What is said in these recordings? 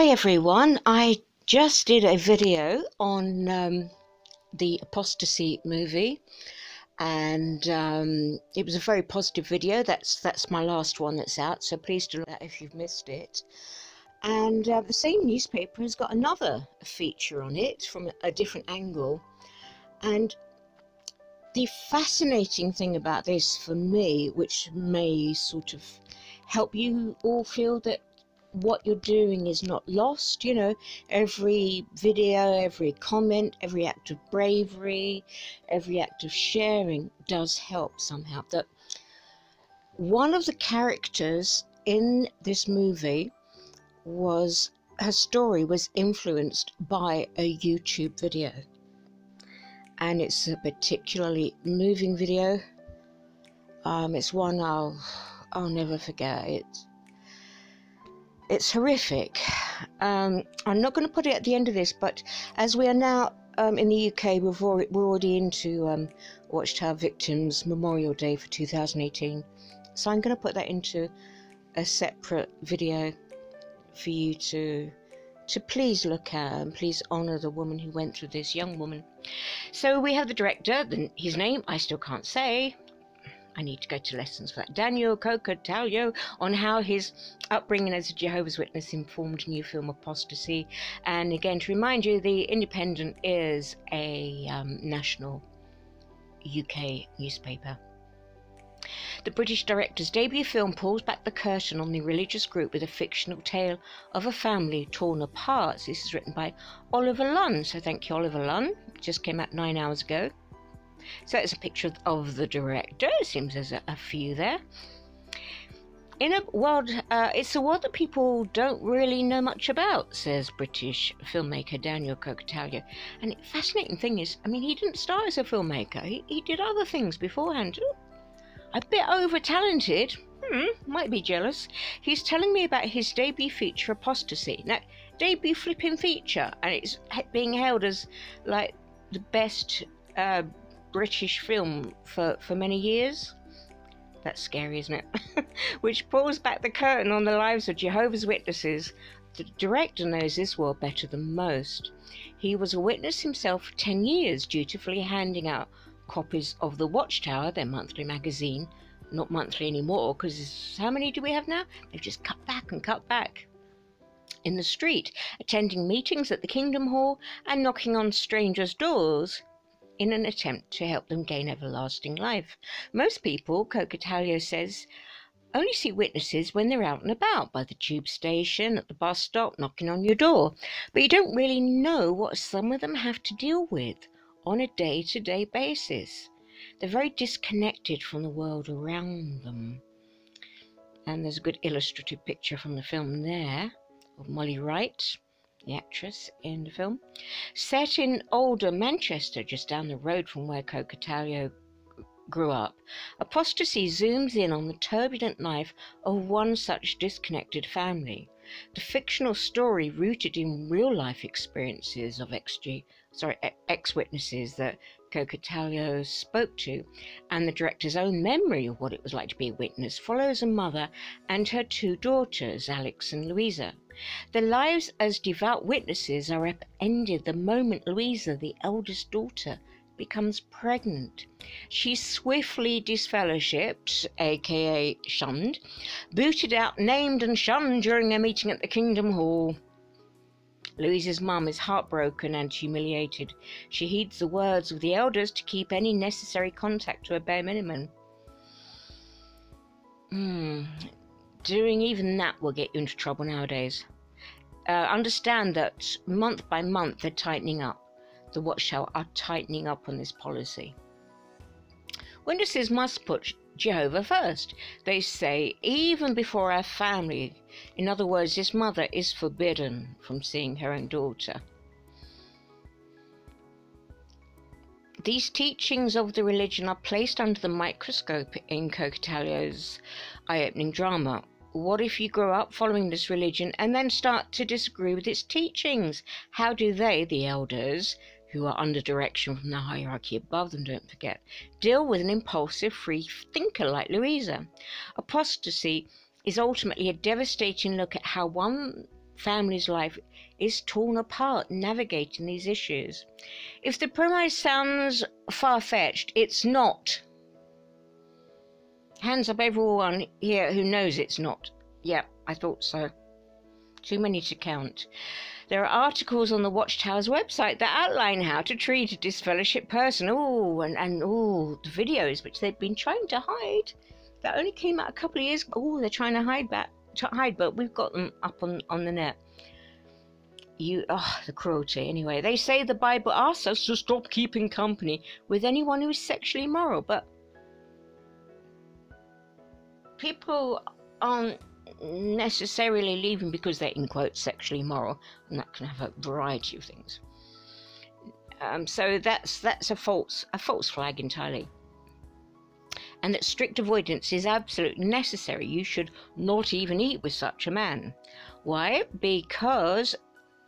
everyone, I just did a video on the Apostasy movie, and it was a very positive video. That's my last one that's out, so please do that if you've missed it. And the same newspaper has got another feature on it from a different angle, and the fascinating thing about this for me, which may sort of help you all feel that what you're doing is not lost, every video, every comment, every act of bravery, every act of sharing does help somehow. That one of the characters in this movie her story was influenced by a YouTube video, and it's a particularly moving video. It's one I'll never forget. It's horrific. I'm not going to put it at the end of this, but as we are now in the UK, we're already into Watchtower Victims Memorial Day for 2018. So I'm going to put that into a separate video for you to please look at and please honour the woman who went through this, young woman. So we have the director, his name I still can't say. I need to go to lessons for that. Daniel Coca-Talio, on how his upbringing as a Jehovah's Witness informed new film Apostasy. And again, to remind you, The Independent is a national UK newspaper. The British director's debut film pulls back the curtain on the religious group with a fictional tale of a family torn apart. This is written by Oliver Lunn, so thank you, Oliver Lunn. It just came out 9 hours ago. So it's a picture of the director. It seems there's a few there. In a world, it's a world that people don't really know much about, says British filmmaker Daniel Coca-Talio. And the fascinating thing is, he didn't start as a filmmaker. He did other things beforehand. A bit over-talented. Might be jealous. He's telling me about his debut feature, Apostasy. Now, debut flipping feature, and it's being hailed as like the best British film for many years. That's scary, isn't it? Which pulls back the curtain on the lives of Jehovah's Witnesses. The director knows this world better than most. He was a witness himself for 10 years, dutifully handing out copies of The Watchtower, their monthly magazine. Not monthly anymore, because how many do we have now? They've just cut back. In the street, attending meetings at the Kingdom Hall and knocking on strangers' doors in an attempt to help them gain everlasting life. Most people, Coca-Talio says, only see witnesses when they're out and about, by the tube station, at the bus stop, knocking on your door. But you don't really know what some of them have to deal with on a day-to-day basis. They're very disconnected from the world around them. And there's a good illustrative picture from the film there of Molly Wright, the actress in the film, set in older Manchester, just down the road from where Coca-Talio grew up. Apostasy zooms in on the turbulent life of one such disconnected family. The fictional story, rooted in real-life experiences of ex-witnesses that Coca-Talio spoke to, and the director's own memory of what it was like to be a witness, follows a mother and her 2 daughters, Alex and Louisa. Their lives as devout witnesses are upended the moment Louisa, the eldest daughter, becomes pregnant. She's swiftly disfellowshipped, aka shunned, booted out, named and shunned during a meeting at the Kingdom Hall. Louisa's mum is heartbroken and humiliated. She heeds the words of the elders to keep any necessary contact to a bare minimum. Doing even that will get you into trouble nowadays. Understand that month by month they're tightening up. The Watchtower are tightening up on this policy. Witnesses must put Jehovah first. They say, even before our family. In other words, this mother is forbidden from seeing her own daughter. These teachings of the religion are placed under the microscope in Coca-Talio's eye-opening drama. What if you grow up following this religion and then start to disagree with its teachings? How do they, the elders, who are under direction from the hierarchy above them, don't forget, deal with an impulsive free thinker like Louisa? Apostasy is ultimately a devastating look at how one family's life is torn apart navigating these issues. If the premise sounds far-fetched, it's not. Hands up everyone here who knows it's not. Yeah, I thought so. Too many to count. There are articles on the Watchtower's website that outline how to treat a disfellowship person. Oh, and the videos which they've been trying to hide. That only came out a couple of years ago. Oh, they're trying to hide, but we've got them up on the net. The cruelty. Anyway, they say the Bible asks us to stop keeping company with anyone who is sexually immoral, but people aren't necessarily leaving because they're, in quotes, sexually immoral, and that can have a variety of things. So that's a false flag entirely. And that strict avoidance is absolutely necessary. You should not even eat with such a man. Why? Because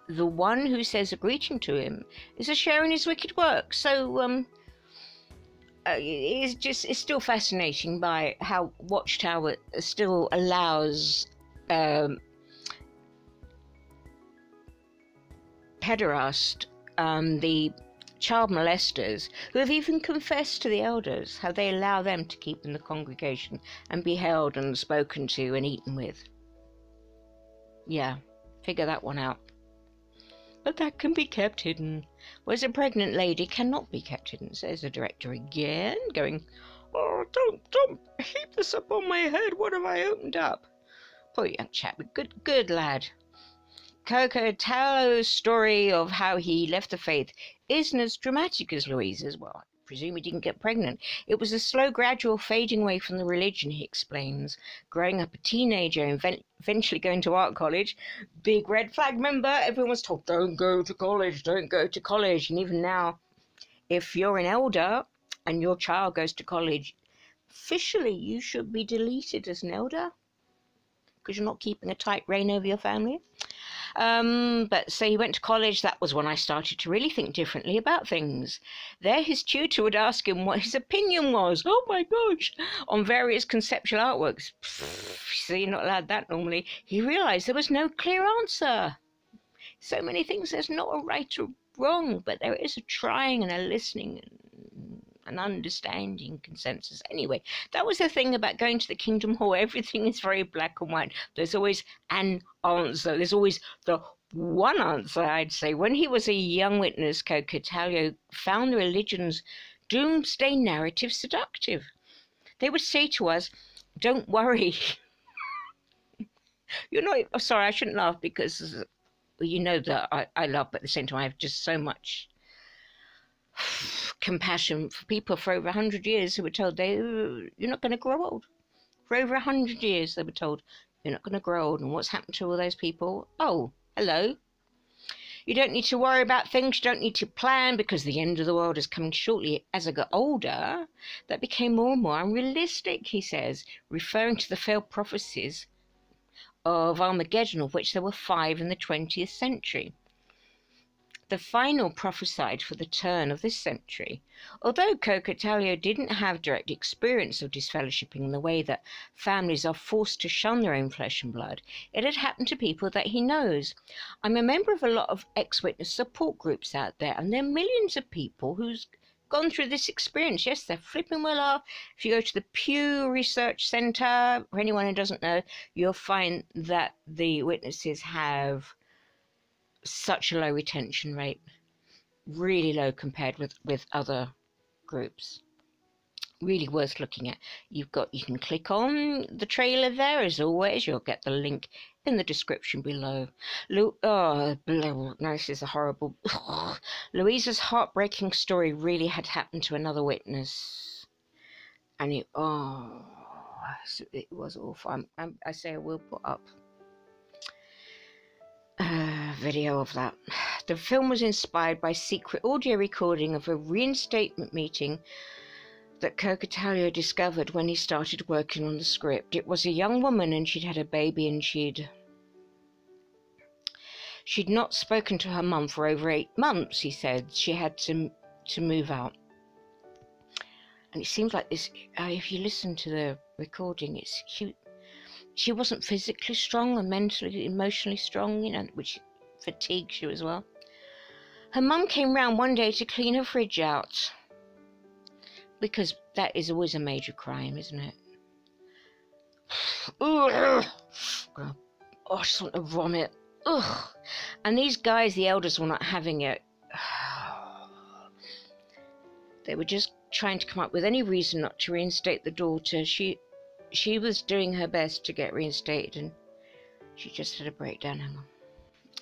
the one who says a greeting to him is a share in his wicked work. So it's still fascinating by how Watchtower still allows pederast, the child molesters, who have even confessed to the elders, how they allow them to keep in the congregation and be held and spoken to and eaten with. Yeah, figure that one out. But that can be kept hidden. Whereas a pregnant lady cannot be kept hidden, says the director again, going, "Oh, don't heap this up on my head. What have I opened up?" Poor young chap, good lad. Coco-Tallo's story of how he left the faith isn't as dramatic as Louisa's. Well, I presume he didn't get pregnant. It was a slow, gradual fading away from the religion, he explains. Growing up a teenager and eventually going to art college. Big red flag, remember? Everyone was told, don't go to college, don't go to college. And even now, if you're an elder and your child goes to college, officially you should be deleted as an elder because you're not keeping a tight rein over your family. But so he went to college. That was when I started to really think differently about things. There his tutor would ask him what his opinion was, oh my gosh, on various conceptual artworks. So you're not allowed that normally. He realised there was no clear answer. So many things, there's not a right or wrong, but there is a trying and a listening and an understanding consensus. Anyway, that was the thing about going to the Kingdom Hall. Everything is very black and white. There's always an answer. There's always the one answer, I'd say. When he was a young witness, Coco-Tallo found the religion's doomsday narrative seductive. They would say to us, don't worry. You're not, oh, sorry, I shouldn't laugh because you know that I laugh, but at the same time I have just so much compassion for people for over 100 years who were told you're not going to grow old. For over 100 years they were told you're not going to grow old. And what's happened to all those people? Oh, hello. You don't need to worry about things. You don't need to plan because the end of the world is coming shortly. As I got older, that became more and more unrealistic, he says, referring to the failed prophecies of Armageddon, of which there were 5 in the 20th century. The final prophesied for the turn of this century. Although Coco-Tallo didn't have direct experience of disfellowshipping in the way that families are forced to shun their own flesh and blood, it had happened to people that he knows. I'm a member of a lot of ex-witness support groups out there, and there are millions of people who's gone through this experience. Yes, they're flipping well off. If you go to the Pew Research Centre, for anyone who doesn't know, you'll find that the witnesses have such a low retention rate, really low compared with other groups. Really worth looking at. You can click on the trailer there as always. You'll get the link in the description below. No, this is a horrible. Louisa's heartbreaking story really had happened to another witness, and it was awful. I say I will put up video of that. The film was inspired by secret audio recording of a reinstatement meeting that Coco-Tallo discovered when he started working on the script. It was a young woman and she'd had a baby and she'd not spoken to her mum for over 8 months, he said. She had to move out. And it seems like this, if you listen to the recording, it's cute. she wasn't physically strong and mentally, emotionally strong, you know, which fatigues you as well. Her mum came round one day to clean her fridge out, because that is always a major crime, isn't it? Ugh. Oh, I just want to vomit. Ugh. And these guys, the elders, were not having it. They were just trying to come up with any reason not to reinstate the daughter. She was doing her best to get reinstated, and she just had a breakdown. Hang on.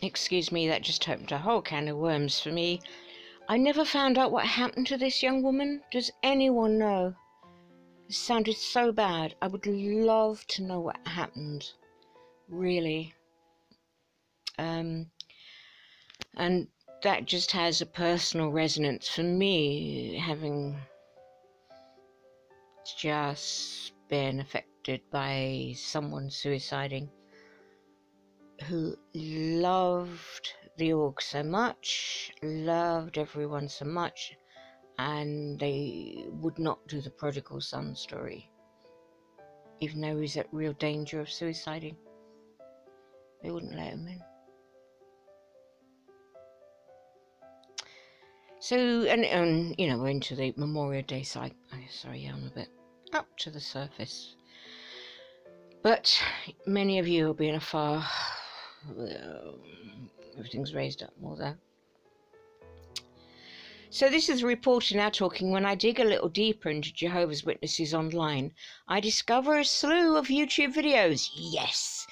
Excuse me, that just opened a whole can of worms for me. I never found out what happened to this young woman. Does anyone know? It sounded so bad. I would love to know what happened. Really. And that just has a personal resonance for me, having just been affected by someone suiciding who loved the org so much, loved everyone so much, and they would not do the prodigal son story, even though he's at real danger of suiciding. They wouldn't let him in. So, and you know, we're into the Memorial Day side. Sorry, I'm a bit up to the surface. But many of you will be in a far... everything's raised up more there. So this is a reporter now talking. When I dig a little deeper into Jehovah's Witnesses online, I discover a slew of YouTube videos. Yes!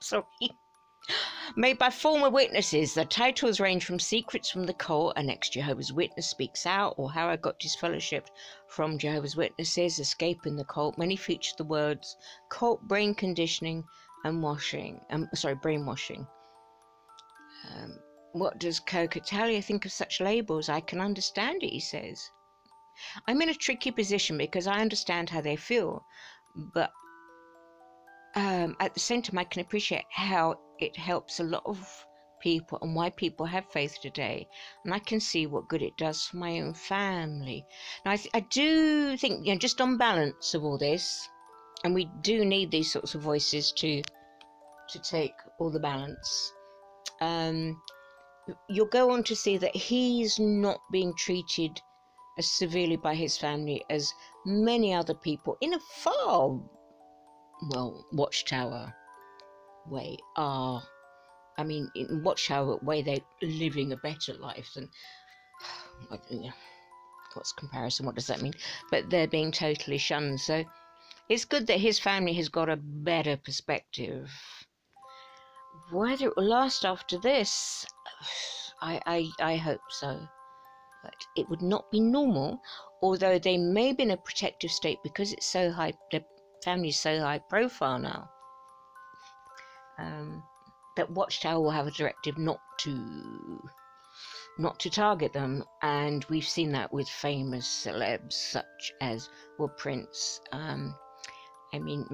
Sorry. Made by former witnesses. The titles range from Secrets from the Cult, An Ex-Jehovah's Witness Speaks Out, or How I Got Disfellowshipped from Jehovah's Witnesses, Escaping the Cult. Many feature the words cult, brain conditioning, and brainwashing. What does Coca-Talia think of such labels? I can understand it, he says. I'm in a tricky position because I understand how they feel, but at the same time I can appreciate how it helps a lot of people and why people have faith today, and I can see what good it does for my own family. Now I do think, you know, just on balance of all this, and we do need these sorts of voices to take all the balance, you'll go on to see that he's not being treated as severely by his family as many other people in a far, well, Watchtower way are. I mean, in Watchtower way, they're living a better life than... what's comparison? What does that mean? But they're being totally shunned. So it's good that his family has got a better perspective. Whether it will last after this, I hope so. But it would not be normal, although they may be in a protective state because it's so high, the family is so high profile now. That Watchtower will have a directive not to target them, and we've seen that with famous celebs such as Prince. I mean,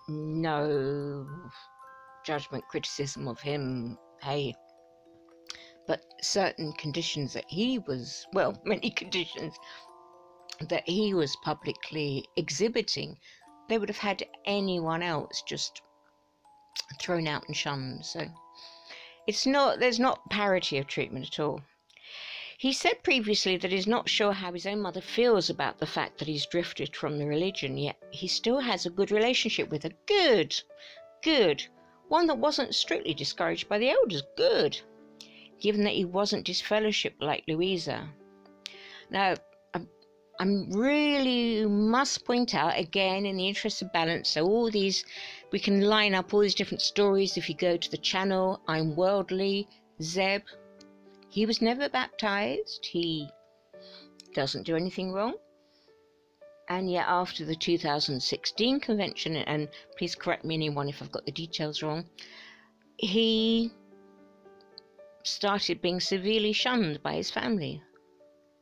no judgment, criticism of him, hey, but certain conditions that he was, well, many conditions that he was publicly exhibiting, they would have had anyone else just thrown out and shunned. So there's not parity of treatment at all. He said previously that he's not sure how his own mother feels about the fact that he's drifted from the religion, yet he still has a good relationship with her. Good. One that wasn't strictly discouraged by the elders. Good. Given that he wasn't disfellowshipped like Louisa. Now, I really must point out, again, in the interest of balance, so all these, we can line up all these different stories. If you go to the channel, I'm Worldly, Zeb, he was never baptized, he doesn't do anything wrong, and yet after the 2016 convention, and please correct me anyone if I've got the details wrong, he started being severely shunned by his family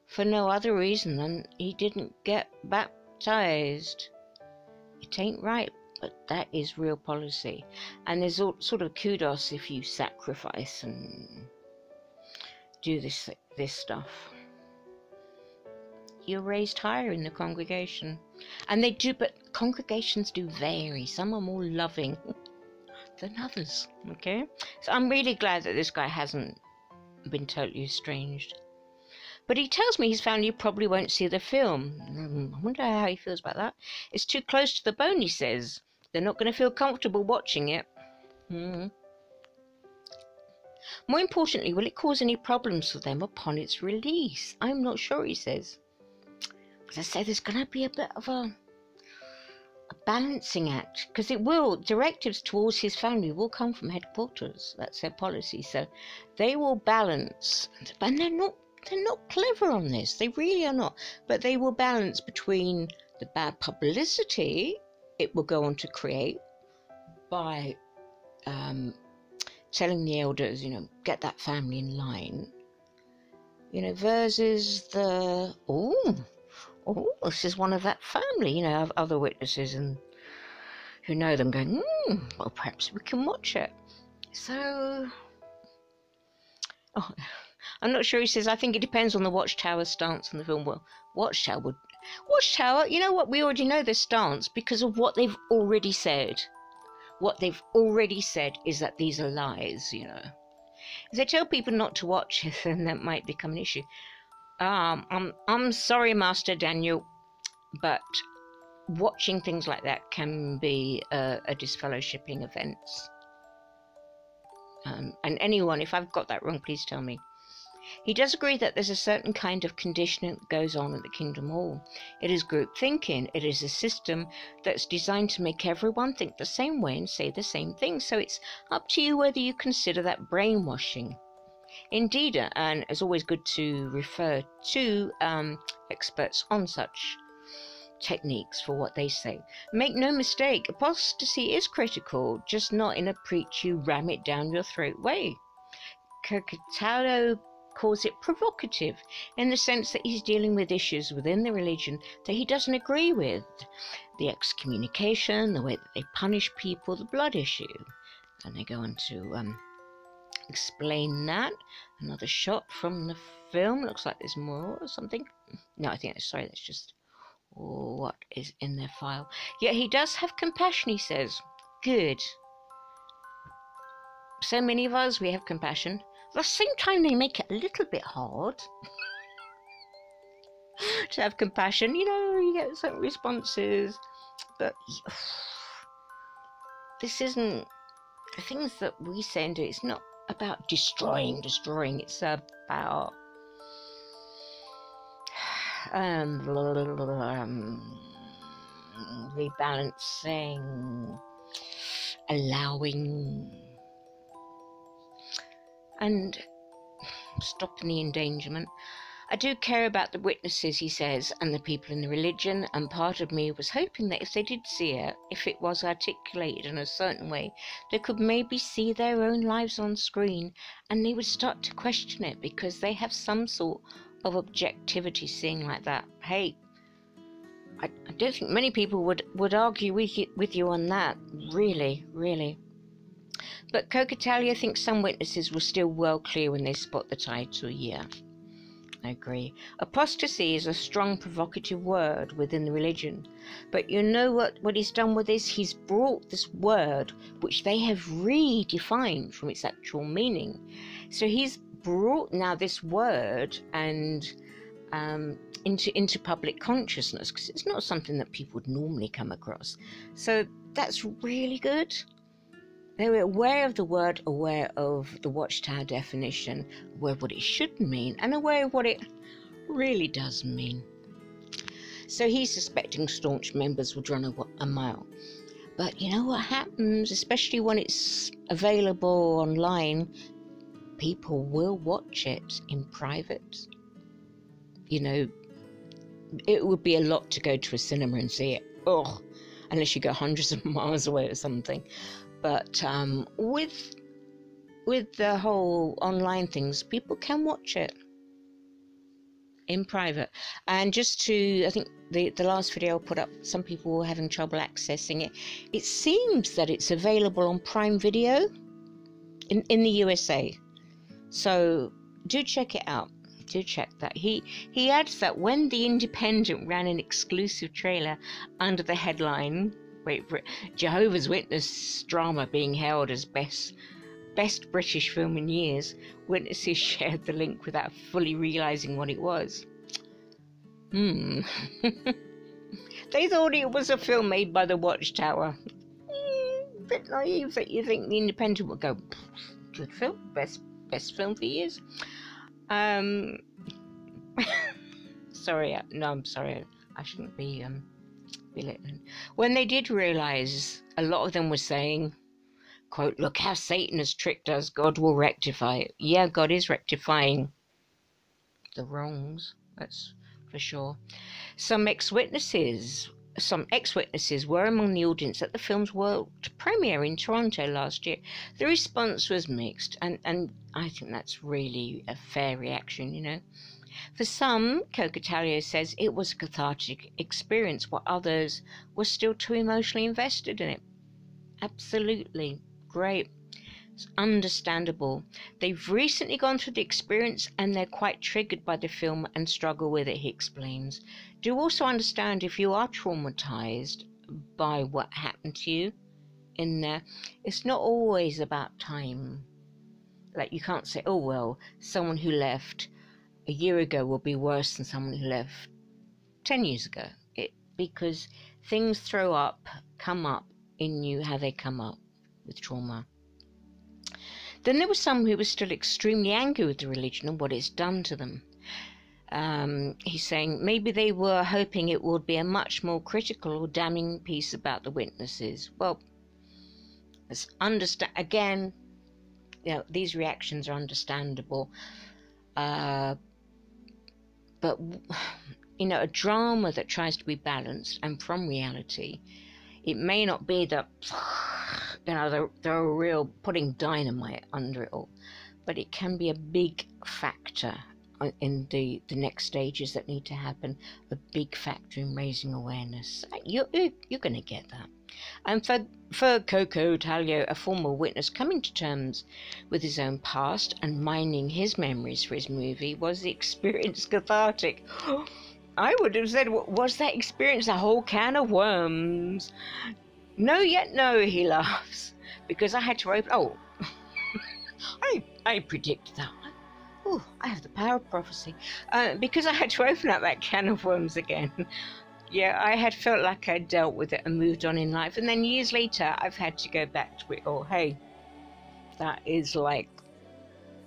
for no other reason than he didn't get baptized. It ain't right, but that is real policy. And there's all sort of kudos if you sacrifice and do this stuff. you're raised higher in the congregation. And they do, but congregations do vary. Some are more loving than others, okay? So I'm really glad that this guy hasn't been totally estranged. But he tells me his family probably won't see the film. I wonder how he feels about that. It's too close to the bone, he says. They're not going to feel comfortable watching it. More importantly, will it cause any problems for them upon its release? I'm not sure, he says. As I say, there's going to be a bit of a balancing act, because it will, directives towards his family will come from headquarters. That's their policy. So they will balance, and they're not clever on this. They really are not. But they will balance between the bad publicity it will go on to create by telling the elders, get that family in line, versus the, this is one of that family, I have other witnesses and who know them going, well, perhaps we can watch it. So, I'm not sure, he says, I think it depends on the Watchtower's stance on the film. Well, Watchtower, you know what, we already know their stance because of what they've already said. What they've already said is that these are lies, If they tell people not to watch it, then that might become an issue. I'm sorry, Master Daniel, but watching things like that can be a disfellowshipping offence. And anyone, if I've got that wrong, please tell me. He does agree that there's a certain kind of conditioning that goes on at the Kingdom Hall. It is group thinking. It is a system that's designed to make everyone think the same way and say the same thing. So it's up to you whether you consider that brainwashing. Indeed, and it's always good to refer to experts on such techniques for what they say. Make no mistake, apostasy is critical, just not in a preach you ram it down your throat way. Kukatalo calls it provocative in the sense that he's dealing with issues within the religion that he doesn't agree with. The excommunication, the way that they punish people, the blood issue. And they go on to explain that. Another shot from the film. Looks like there's more or something. No, I think that's just what is in their file. Yet he does have compassion, he says. Good. So many of us, we have compassion. At the same time, they make it a little bit hard to have compassion. You get certain responses, but this isn't the things that we say and do. It's not about destroying. It's about rebalancing, allowing, and stopping the endangerment. I do care about the witnesses, he says, and the people in the religion, and part of me was hoping that if they did see it, if it was articulated in a certain way, they could maybe see their own lives on screen, and they would start to question it, because they have some sort of objectivity seeing like that. Hey, I don't think many people would argue with you on that, really. But Kokatalia thinks some witnesses will still well clear when they spot the title. Yeah, I agree. Apostasy is a strong, provocative word within the religion. But you know what he's done with this? He's brought this word, which they have redefined from its actual meaning. So he's brought now this word and into public consciousness, because it's not something that people would normally come across. So that's really good. They were aware of the word, aware of the Watchtower definition, aware of what it should mean, and aware of what it really does mean. So he's suspecting staunch members would run a mile. But you know what happens, especially when it's available online, people will watch it in private. It would be a lot to go to a cinema and see it. Unless you go hundreds of miles away or something. But with the whole online things, people can watch it in private. And just to, I think the last video I put up, some people were having trouble accessing it. It seems that it's available on Prime Video in the USA. So do check it out. Do check that. He adds that when The Independent ran an exclusive trailer under the headline, wait for it, Jehovah's Witness drama being hailed as best British film in years, witnesses shared the link without fully realising what it was. They thought it was a film made by the Watchtower. Bit naive that you think The Independent would go, good film, best film for years. Sorry, no, I'm sorry. I shouldn't be belittling. When they did realise, a lot of them were saying, quote, "Look how Satan has tricked us. God will rectify it." Yeah, God is rectifying the wrongs. That's for sure. Some ex-witnesses were among the audience at the film's world premiere in Toronto last year. The response was mixed, and I think that's really a fair reaction, you know. For some, Coco Taglio says it was a cathartic experience, while others were still too emotionally invested in it. Absolutely. Great. It's understandable. They've recently gone through the experience and they're quite triggered by the film and struggle with it, he explains. Do also understand if you are traumatized by what happened to you in there. It's not always about time. Like, you can't say, oh, well, someone who left a year ago will be worse than someone who left 10 years ago. Because things come up in you how they come up with trauma. Then there were some who were still extremely angry with the religion and what it's done to them. He's saying maybe they were hoping it would be a much more critical or damning piece about the witnesses. Well, again, you know, these reactions are understandable. But, you know, a drama that tries to be balanced and from reality, it may not be that, you know, they're real putting dynamite under it all, but it can be a big factor in the next stages that need to happen, a big factor in raising awareness. You're going to get that. And for Coco Taglio, a former witness coming to terms with his own past and mining his memories for his movie, was the experience cathartic? I would have said, was that experience a whole can of worms? No, yet no, he laughs, because I had to open... Oh, I predicted that. Oh, I have the power of prophecy. Because I had to open up that can of worms again. Yeah, I had felt like I'd dealt with it and moved on in life. And then years later, I've had to go back to it. Oh, hey, that is like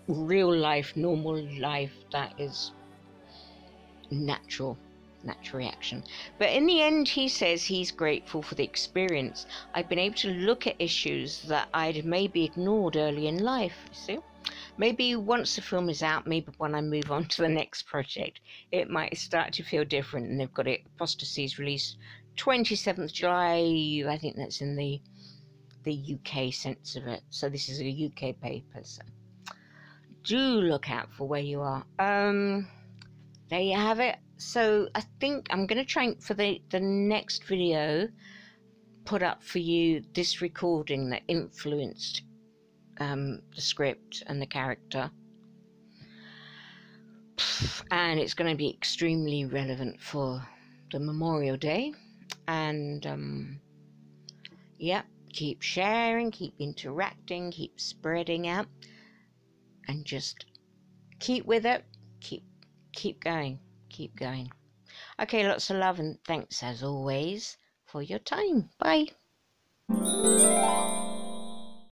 real life, normal life. That is natural reaction. But in the end, he says he's grateful for the experience. I've been able to look at issues that I'd maybe ignored early in life, you see. Maybe once the film is out, maybe when I move on to the next project, it might start to feel different. And they've got it, Apostasy's released 27th July, I think that's in the UK sense of it. So this is a UK paper, so do look out for where you are. There you have it. So I think I'm going to try for the next video put up for you this recording that influenced the script and the character, and it's going to be extremely relevant for the Memorial Day. And yeah, keep sharing, keep interacting, keep spreading out, and just keep with it. Keep going. Okay, lots of love and thanks as always for your time. Bye.